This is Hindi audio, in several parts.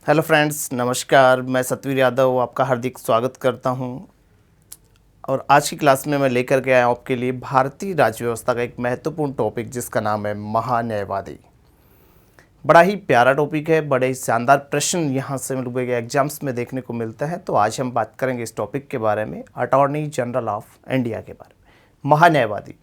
हेलो फ्रेंड्स, नमस्कार। मैं सतवीर यादव आपका हार्दिक स्वागत करता हूं। और आज की क्लास में मैं लेकर के आया हूं आपके लिए भारतीय राज्य व्यवस्था का एक महत्वपूर्ण टॉपिक जिसका नाम है महान्यायवादी। बड़ा ही प्यारा टॉपिक है, बड़े ही शानदार प्रश्न यहाँ से लोगों के एग्जाम्स में देखने को मिलता है। तो आज हम बात करेंगे इस टॉपिक के बारे में, अटॉर्नी जनरल ऑफ इंडिया के बारे में। महान्यायवादी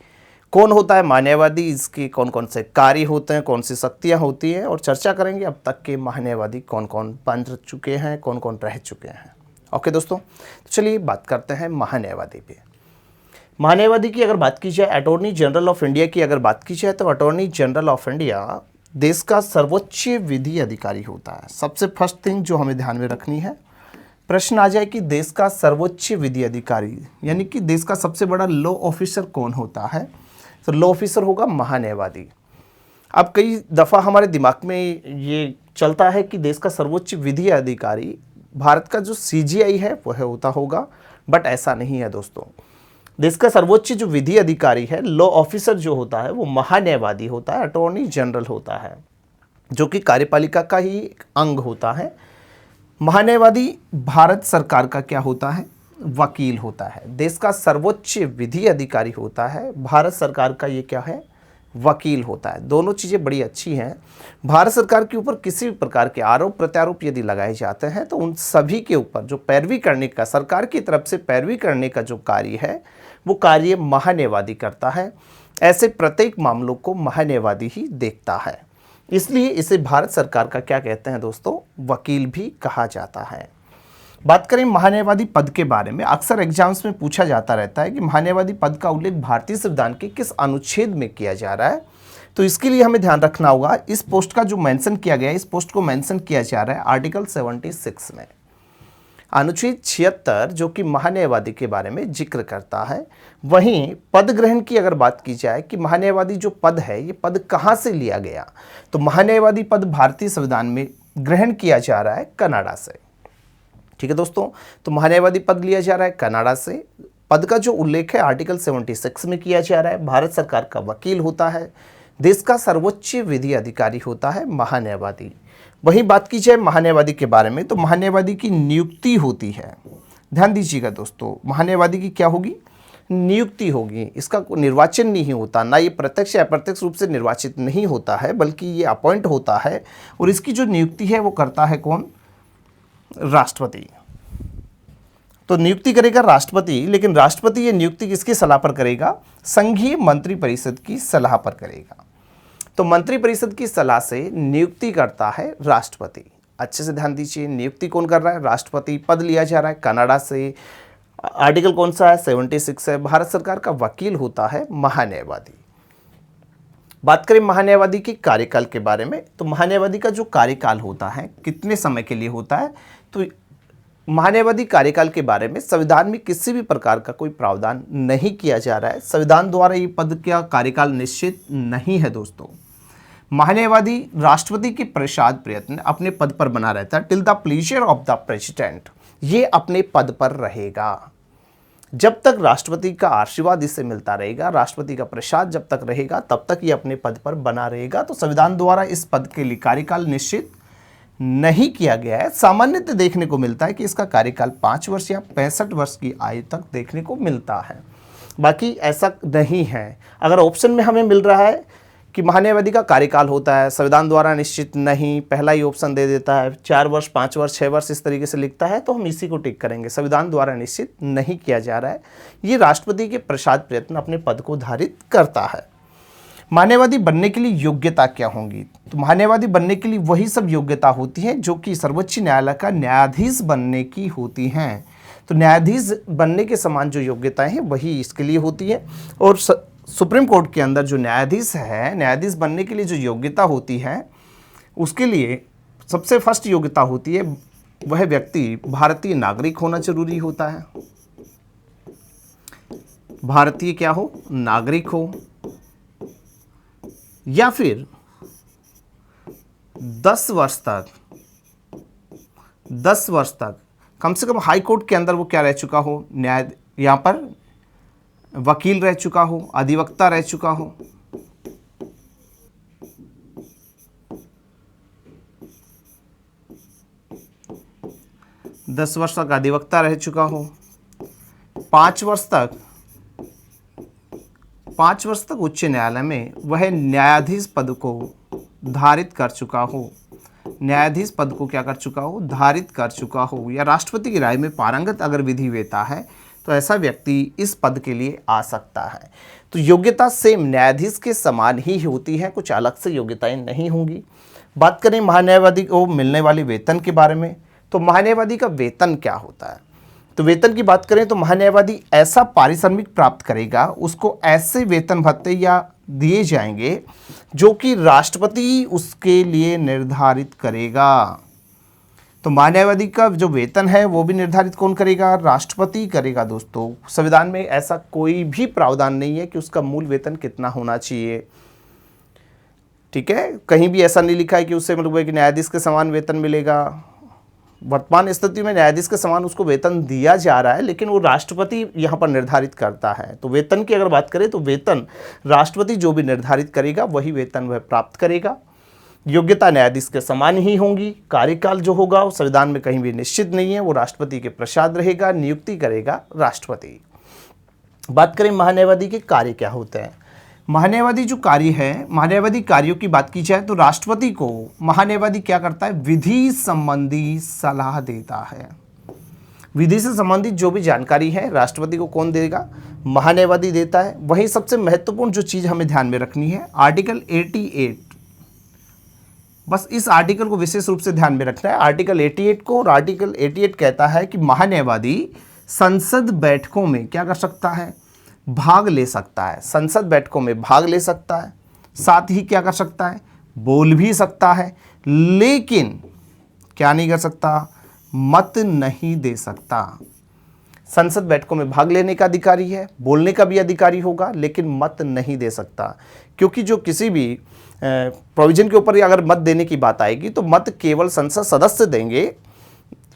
कौन होता है? महान्यायवादी, इसके कौन कौन से कार्य होते हैं, कौन सी शक्तियाँ होती हैं, और चर्चा करेंगे अब तक के महान्यायवादी कौन कौन बन चुके हैं, कौन कौन रह चुके हैं। ओके दोस्तों, तो चलिए बात करते हैं महान्यायवादी पे। महान्यायवादी की अगर बात की जाए, अटॉर्नी जनरल ऑफ इंडिया की अगर बात की जाए, तो अटॉर्नी जनरल ऑफ इंडिया देश का सर्वोच्च विधि अधिकारी होता है। सबसे फर्स्ट थिंग जो हमें ध्यान में रखनी है, प्रश्न आ जाए कि देश का सर्वोच्च विधि अधिकारी यानी कि देश का सबसे बड़ा लॉ ऑफिसर कौन होता है, तो लॉ ऑफिसर होगा महान्यायवादी। अब कई दफ़ा हमारे दिमाग में ये चलता है कि देश का सर्वोच्च विधि अधिकारी भारत का जो सीजीआई है वह होता होगा, बट ऐसा नहीं है दोस्तों। देश का सर्वोच्च जो विधि अधिकारी है, लॉ ऑफिसर जो होता है, वो महान्यायवादी होता है, अटॉर्नी जनरल होता है, जो कि कार्यपालिका का ही एक अंग होता है। महान्यायवादी भारत सरकार का क्या होता है? वकील होता है। देश का सर्वोच्च विधि अधिकारी होता है, भारत सरकार का ये क्या है? वकील होता है। दोनों चीज़ें बड़ी अच्छी हैं। भारत सरकार के ऊपर किसी भी प्रकार के आरोप प्रत्यारोप यदि लगाए जाते हैं तो उन सभी के ऊपर जो पैरवी करने का, सरकार की तरफ से पैरवी करने का जो कार्य है, वो कार्य महान्यायवादी करता है। ऐसे प्रत्येक मामलों को महान्यायवादी ही देखता है, इसलिए इसे भारत सरकार का क्या कहते हैं दोस्तों? वकील भी कहा जाता है। बात करें महान्यायवादी पद के बारे में, अक्सर एग्जाम्स में पूछा जाता रहता है कि महान्यायवादी पद का उल्लेख भारतीय संविधान के किस अनुच्छेद में किया जा रहा है। तो इसके लिए हमें ध्यान रखना होगा, इस पोस्ट का जो मेंशन किया गया है, इस पोस्ट को मेंशन किया जा रहा है आर्टिकल 76 में, अनुच्छेद 76, जो कि महान्यायवादी के बारे में जिक्र करता है। वहीं पद ग्रहण की अगर बात की जाए कि महान्यायवादी जो पद है, ये पद कहाँ से लिया गया, तो महान्यायवादी पद भारतीय संविधान में ग्रहण किया जा रहा है कनाडा से। ठीक है दोस्तों, तो महान्यायवादी पद लिया जा रहा है कनाडा से। पद का जो उल्लेख है आर्टिकल 76 में किया जा रहा है। भारत सरकार का वकील होता है, देश का सर्वोच्च विधि अधिकारी होता है महान्यायवादी। वहीं बात की जाए महान्यायवादी के बारे में, तो महान्यायवादी की नियुक्ति होती है। ध्यान दीजिएगा दोस्तों, महान्यायवादी की क्या होगी? नियुक्ति होगी। इसका कोई निर्वाचन नहीं होता, ना ये प्रत्यक्ष या अप्रत्यक्ष रूप से निर्वाचित नहीं होता है, बल्कि ये अपॉइंट होता है। और इसकी जो नियुक्ति है वो करता है कौन? राष्ट्रपति। तो नियुक्ति करेगा राष्ट्रपति, लेकिन राष्ट्रपति ये नियुक्ति किसकी सलाह पर करेगा? संघीय मंत्रिपरिषद की सलाह पर करेगा। तो मंत्रिपरिषद की सलाह से नियुक्ति करता है राष्ट्रपति। अच्छे से ध्यान दीजिए, नियुक्ति कौन कर रहा है? राष्ट्रपति। पद लिया जा रहा है कनाडा से। आर्टिकल कौन सा है? 76 है। भारत सरकार का वकील होता है महान्यायवादी। बात करें महान्यायवादी के कार्यकाल के बारे में, तो महान्यायवादी का जो कार्यकाल होता है कितने समय के लिए होता है? तो महान्यायवादी कार्यकाल के बारे में संविधान में किसी भी प्रकार का कोई प्रावधान नहीं किया जा रहा है। संविधान द्वारा ये पद का कार्यकाल निश्चित नहीं है दोस्तों। महान्यायवादी राष्ट्रपति के प्रसाद प्रयत्न अपने पद पर बना रहता है, till the pleaser of the president. ये अपने पद पर रहेगा जब तक राष्ट्रपति का आशीर्वाद इससे मिलता रहेगा, राष्ट्रपति का प्रसाद जब तक रहेगा, तब तक ये अपने पद पर बना रहेगा। तो संविधान द्वारा इस पद के लिए कार्यकाल निश्चित नहीं किया गया है। सामान्यतः देखने को मिलता है कि इसका कार्यकाल 5 वर्ष या 65 वर्ष की आयु तक देखने को मिलता है, बाकी ऐसा नहीं है। अगर ऑप्शन में हमें मिल रहा है कि महान्यायवादी का कार्यकाल होता है संविधान द्वारा निश्चित नहीं, पहला ही ऑप्शन दे देता है 4 वर्ष, 5 वर्ष, 6 वर्ष, इस तरीके से लिखता है, तो हम इसी को टिक करेंगे। संविधान द्वारा निश्चित नहीं किया जा रहा है, ये राष्ट्रपति के प्रसाद प्रयत्न अपने पद को धारित करता है। महान्यायवादी बनने के लिए योग्यता क्या होंगी? तो महान्यायवादी बनने के लिए वही सब योग्यता होती है जो कि सर्वोच्च न्यायालय का न्यायाधीश बनने की होती हैं। तो न्यायाधीश बनने के समान जो योग्यताएं हैं वही इसके लिए होती है। और सुप्रीम कोर्ट के अंदर जो न्यायाधीश है, न्यायाधीश बनने के लिए जो योग्यता होती है, उसके लिए सबसे फर्स्ट योग्यता होती है वह व्यक्ति भारतीय नागरिक होना जरूरी होता है। भारतीय क्या हो? नागरिक हो, या फिर 10 वर्ष तक कम से कम हाई कोर्ट के अंदर वो क्या रह चुका हो? न्याय, यहाँ पर वकील रह चुका हो, अधिवक्ता रह चुका हो। 10 वर्ष तक अधिवक्ता रह चुका हूँ, 5 वर्ष तक उच्च न्यायालय में वह न्यायाधीश पद को धारित कर चुका हो, न्यायाधीश पद को क्या कर चुका हो, धारित कर चुका हो, या राष्ट्रपति की राय में पारंगत अगर विधिवेता है तो ऐसा व्यक्ति इस पद के लिए आ सकता है। तो योग्यता सेम न्यायाधीश के समान ही होती है, कुछ अलग से योग्यताएं नहीं होंगी। बात करें महान्यायवादी को मिलने वाले वेतन के बारे में, तो महान्यायवादी का वेतन क्या होता है। तो वेतन की बात करें तो महान्यायवादी ऐसा पारिश्रमिक प्राप्त करेगा, उसको ऐसे वेतन भत्ते या दिए जाएंगे जो कि राष्ट्रपति उसके लिए निर्धारित करेगा। तो महान्यायवादी का जो वेतन है वो भी निर्धारित कौन करेगा, राष्ट्रपति करेगा। दोस्तों संविधान में ऐसा कोई भी प्रावधान नहीं है कि उसका मूल वेतन कितना होना चाहिए, ठीक है, कहीं भी ऐसा नहीं लिखा है कि उससे मतलब है कि न्यायाधीश के समान वेतन मिलेगा। वर्तमान स्थिति में न्यायाधीश के समान उसको वेतन दिया जा रहा है, लेकिन वो राष्ट्रपति यहाँ पर निर्धारित करता है। तो वेतन की अगर बात करें तो वेतन राष्ट्रपति जो भी निर्धारित करेगा वही वेतन वह प्राप्त करेगा। योग्यता न्यायाधीश के समान ही होंगी। कार्यकाल जो होगा वो संविधान में कहीं भी निश्चित नहीं है, वो राष्ट्रपति के प्रसाद रहेगा, नियुक्ति करेगा राष्ट्रपति। बात करें महान्यायवादी के कार्य क्या होते हैं। महान्यायवादी जो कार्य है, महान्यायवादी कार्यों की बात की जाए तो राष्ट्रपति को महान्यायवादी क्या करता है, विधि संबंधी सलाह देता है। विधि से संबंधित जो भी जानकारी है राष्ट्रपति को कौन देगा, महान्यायवादी देता है। वहीं सबसे महत्वपूर्ण जो चीज़ हमें ध्यान में रखनी है, आर्टिकल 88, बस इस आर्टिकल को विशेष रूप से ध्यान में रखना है, आर्टिकल 88 को। और आर्टिकल 88 कहता है कि महान्यायवादी संसद बैठकों में क्या कर सकता है, भाग ले सकता है, संसद बैठकों में भाग ले सकता है, साथ ही क्या कर सकता है, बोल भी सकता है, लेकिन क्या नहीं कर सकता, मत नहीं दे सकता। संसद बैठकों में भाग लेने का अधिकारी है, बोलने का भी अधिकारी होगा, लेकिन मत नहीं दे सकता, क्योंकि जो किसी भी प्रोविजन के ऊपर अगर मत देने की बात आएगी तो मत केवल संसद सदस्य देंगे।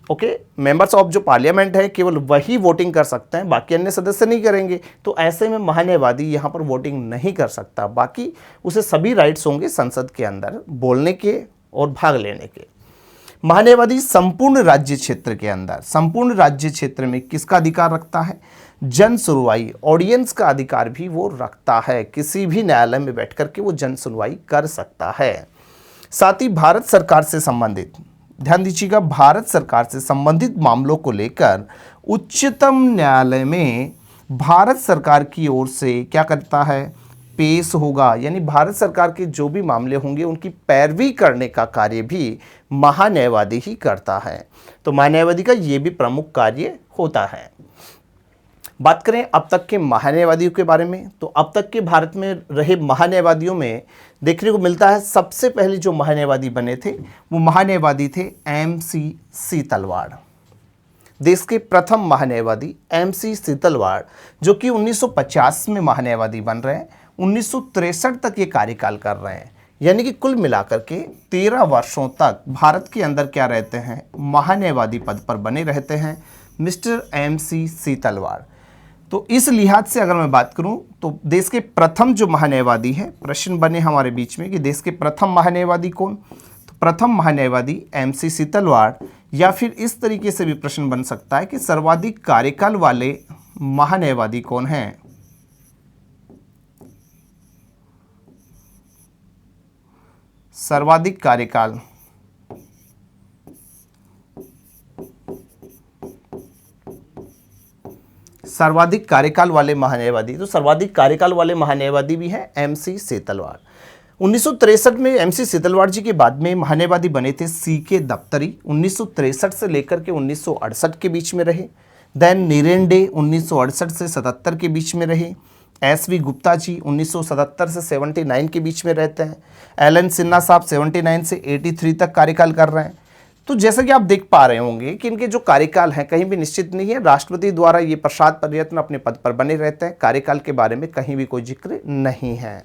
ओके, मेंबर्स ऑफ जो पार्लियामेंट है केवल वही वोटिंग कर सकते हैं, बाकी अन्य सदस्य नहीं करेंगे। तो ऐसे में महान्यायवादी यहाँ पर वोटिंग नहीं कर सकता, बाकी उसे सभी राइट्स होंगे संसद के अंदर बोलने के और भाग लेने के। महान्यायवादी संपूर्ण राज्य क्षेत्र के अंदर, संपूर्ण राज्य क्षेत्र में किसका अधिकार रखता है, जन सुनवाई, ऑडियंस का अधिकार भी वो रखता है। किसी भी न्यायालय में बैठ करके वो जन सुनवाई कर सकता है। साथ ही भारत सरकार से संबंधित, ध्यान दीजिएगा, भारत सरकार से संबंधित मामलों को लेकर उच्चतम न्यायालय में भारत सरकार की ओर से क्या करता है, पेश होगा। यानी भारत सरकार के जो भी मामले होंगे उनकी पैरवी करने का कार्य भी महान्यायवादी ही करता है। तो महान्यायवादी का ये भी प्रमुख कार्य होता है। बात करें अब तक के महान्यायवादियों के बारे में, तो अब तक के भारत में रहे महान्यायवादियों में देखने को मिलता है सबसे पहले जो महान्यायवादी बने थे वो महान्यायवादी थे MC सीतलवाड़। देश के प्रथम महान्यायवादी MC सीतलवाड़, जो कि 1950 में महान्यायवादी बन रहे हैं, 1963 तक ये कार्यकाल कर रहे हैं। यानी कि कुल मिलाकर के 13 वर्षों तक भारत के अंदर क्या रहते हैं, महान्यायवादी पद पर बने रहते हैं मिस्टर MC सीतलवाड़। तो इस लिहाज से अगर मैं बात करूं तो देश के प्रथम जो महान्यायवादी हैं, प्रश्न बने हमारे बीच में कि देश के प्रथम महान्यायवादी कौन, तो प्रथम महान्यायवादी MC सीतलवाड़, या फिर इस तरीके से भी प्रश्न बन सकता है कि सर्वाधिक कार्यकाल वाले महान्यायवादी कौन हैं। सर्वाधिक कार्यकाल, सर्वाधिक कार्यकाल वाले महान्यायवादी, तो सर्वाधिक कार्यकाल वाले महान्यायवादी भी हैं MC सीतलवाड़। 1963 में MC सीतलवाड़ जी के बाद में महान्यायवादी बने थे CK दफ्तरी, 1963 से लेकर के 1968 के बीच में रहे। देन निरेंडे 1968 से 77 के बीच में रहे। SV गुप्ता जी 1977 से 79 के बीच में रहते हैं। LN सिन्हा साहब 79 से 83 तक कार्यकाल कर रहे हैं। तो जैसा कि आप देख पा रहे होंगे कि इनके जो कार्यकाल हैं कहीं भी निश्चित नहीं है, राष्ट्रपति द्वारा ये प्रसाद प्रयत्न अपने पद पर बने रहते हैं, कार्यकाल के बारे में कहीं भी कोई जिक्र नहीं है।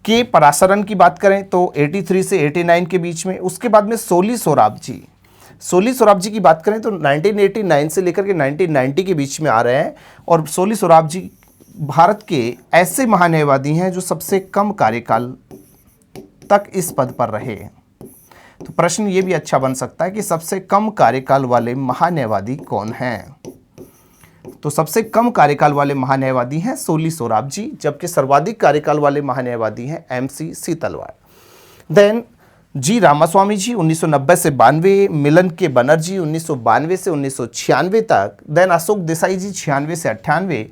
के पराशरन की बात करें तो 83 से 89 के बीच में। उसके बाद में सोली सोराब जी, सोली सोराब जी की बात करें तो 1989 से लेकर के 1990 के बीच में आ रहे हैं। और सोली सोराब जी भारत के ऐसे महान्यायवादी हैं जो सबसे कम कार्यकाल तक इस पद पर रहे। तो प्रश्न ये भी अच्छा बन सकता है कि सबसे कम कार्यकाल वाले महान्यायवादी कौन हैं? तो सबसे कम कार्यकाल वाले महान्यायवादी हैं सोली सोराब जी, जबकि सर्वाधिक कार्यकाल वाले महान्यायवादी हैं एमसी सीतलवाड़। देन जी रामास्वामी जी 1990 से 92, मिलन के बनर्जी 1992 से 1996 तक, देन अशोक देसाई जी 96 से 98,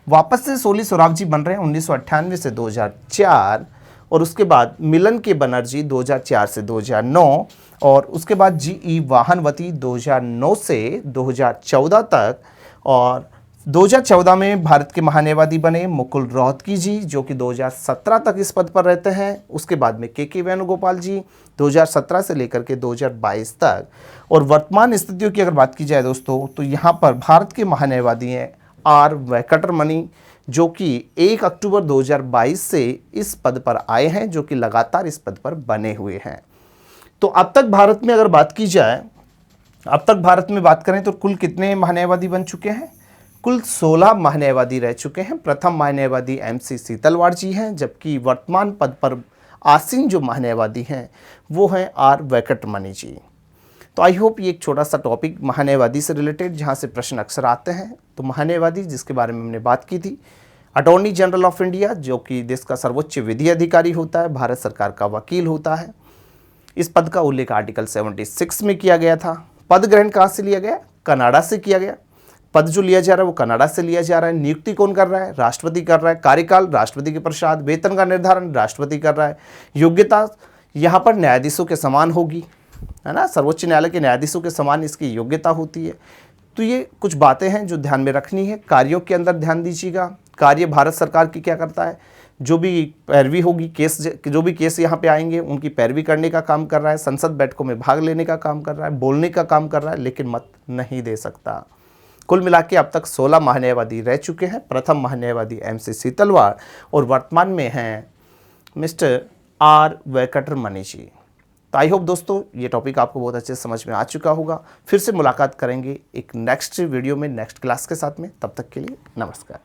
वापस से सोली सोराब जी बन रहे हैं 1998 से 2004, और उसके बाद मिलन के बनर्जी 2004 से 2009, और उसके बाद जी ई वाहनवती 2009 से 2014 तक, और 2014 में भारत के महान्यायवादी बने मुकुल रोहतगी जी, जो कि 2017 तक इस पद पर रहते हैं। उसके बाद में के वेणुगोपाल जी 2017 से लेकर के 2022 तक। और वर्तमान स्थितियों की अगर बात की जाए दोस्तों, तो यहाँ पर भारत के महान्यायवादी हैं आर वेंकटरमणि, जो कि 1 अक्टूबर 2022 से इस पद पर आए हैं, जो कि लगातार इस पद पर बने हुए हैं। तो अब तक भारत में अगर बात की जाए, अब तक भारत में बात करें तो कुल कितने महान्यायवादी बन चुके हैं? कुल 16 महान्यायवादी रह चुके हैं। प्रथम महान्यायवादी एमसी सीतलवाड़ जी हैं, जबकि वर्तमान पद पर आसीन जो महान्यायवादी हैं वो हैं आर वेंकटरमणि जी। तो आई होप ये एक छोटा सा टॉपिक महान्यायवादी से रिलेटेड, जहाँ से प्रश्न अक्सर आते हैं। तो महान्यायवादी जिसके बारे में हमने बात की थी, अटॉर्नी जनरल ऑफ इंडिया, जो कि देश का सर्वोच्च विधि अधिकारी होता है, भारत सरकार का वकील होता है। इस पद का उल्लेख आर्टिकल 76 में किया गया था। पद ग्रहण कहाँ से लिया गया? कनाडा से किया गया। पद जो लिया जा रहा है वो कनाडा से लिया जा रहा है। नियुक्ति कौन कर रहा है? राष्ट्रपति कर रहा है। कार्यकाल राष्ट्रपति के पश्चात। वेतन का निर्धारण राष्ट्रपति कर रहा है। योग्यता यहाँ पर न्यायाधीशों के समान होगी, है ना, सर्वोच्च न्यायालय के न्यायाधीशों के समान इसकी योग्यता होती है। तो ये कुछ बातें हैं जो ध्यान में रखनी है। कार्यों के अंदर ध्यान दीजिएगा। कार्य भारत सरकार की क्या करता है? जो भी पैरवी होगी, जो भी केस यहाँ पे आएंगे उनकी पैरवी करने का काम कर रहा है, संसद बैठकों में भाग लेने का काम कर रहा है, बोलने का काम कर रहा है, लेकिन मत नहीं दे सकता। कुल मिला के अब तक 16 महान्यायवादी रह चुके हैं। प्रथम महान्यायवादी एमसी सीतलवाड़ और वर्तमान में हैं मिस्टर आर वेंकटरमणि जी। तो आई होप दोस्तों ये टॉपिक आपको बहुत अच्छे से समझ में आ चुका होगा। फिर से मुलाकात करेंगे एक नेक्स्ट वीडियो में, नेक्स्ट क्लास के साथ में। तब तक के लिए नमस्कार।